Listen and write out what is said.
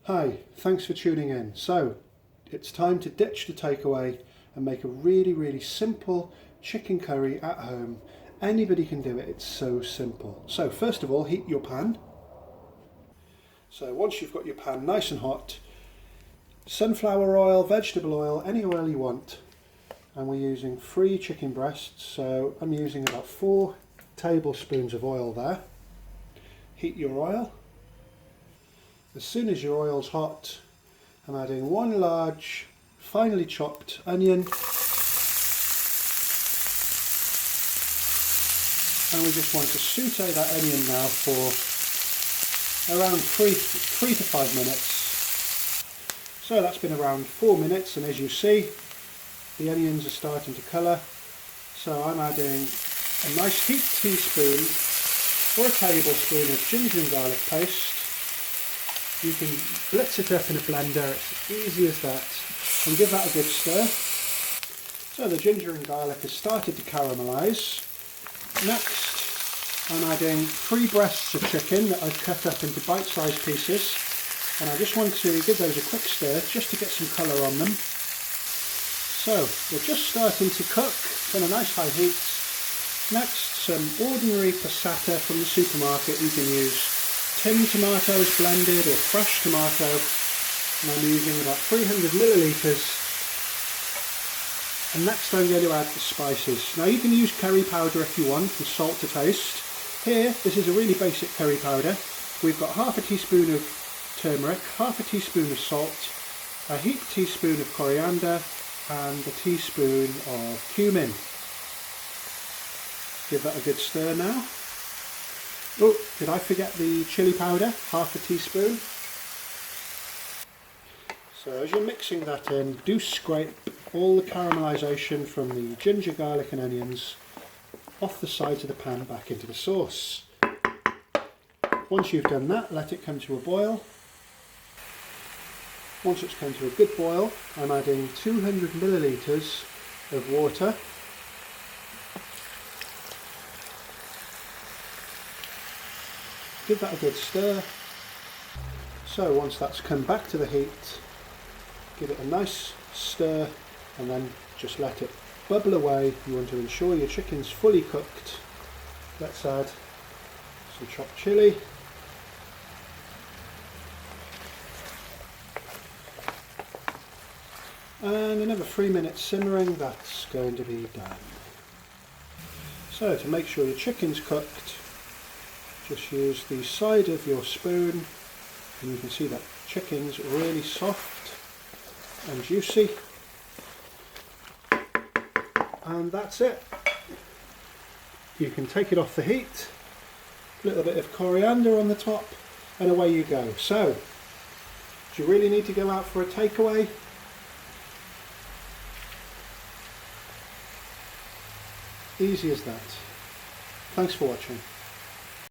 Hi, thanks for tuning in. So, it's time to ditch the takeaway and make a really simple chicken curry at home. Anybody can do it, it's so simple. So first of all, heat your pan. So once you've got your pan nice and hot, sunflower oil, vegetable oil, any oil you want. And we're using 3 chicken breasts, so I'm using about 4 tablespoons of oil there. Heat your oil. As soon as your oil's hot, I'm adding 1 large, finely chopped onion. And we just want to saute that onion now for around 3 to 5 minutes. So that's been around 4 minutes, and as you see, the onions are starting to colour. So I'm adding a nice heaped teaspoon or a tablespoon of ginger and garlic paste. You can blitz it up in a blender, it's as easy as that, and give that a good stir. So the ginger and garlic has started to caramelise. Next, I'm adding 3 breasts of chicken that I've cut up into bite-sized pieces, and I just want to give those a quick stir just to get some colour on them. So they're just starting to cook on a nice high heat. Next, some ordinary passata from the supermarket. You can use tinned tomatoes blended or fresh tomato, and I'm using about 300 millilitres. And next I'm going to add the spices. Now you can use curry powder if you want, and salt to taste. Here, this is a really basic curry powder. We've got half a teaspoon of turmeric, half a teaspoon of salt, a heaped teaspoon of coriander, and a teaspoon of cumin. Give that a good stir now. Oh, did I forget the chili powder? Half a teaspoon. So as you're mixing that in, do scrape all the caramelisation from the ginger, garlic and onions off the sides of the pan back into the sauce. Once you've done that, let it come to a boil. Once it's come to a good boil, I'm adding 200 millilitres of water. Give that a good stir. So once that's come back to the heat, give it a nice stir and then just let it bubble away. You want to ensure your chicken's fully cooked. Let's add some chopped chilli. And another 3 minutes simmering, that's going to be done. So to make sure your chicken's cooked, just use the side of your spoon, and you can see that chicken's really soft and juicy. And that's it. You can take it off the heat, a little bit of coriander on the top, and away you go. So, do you really need to go out for a takeaway? Easy as that. Thanks for watching.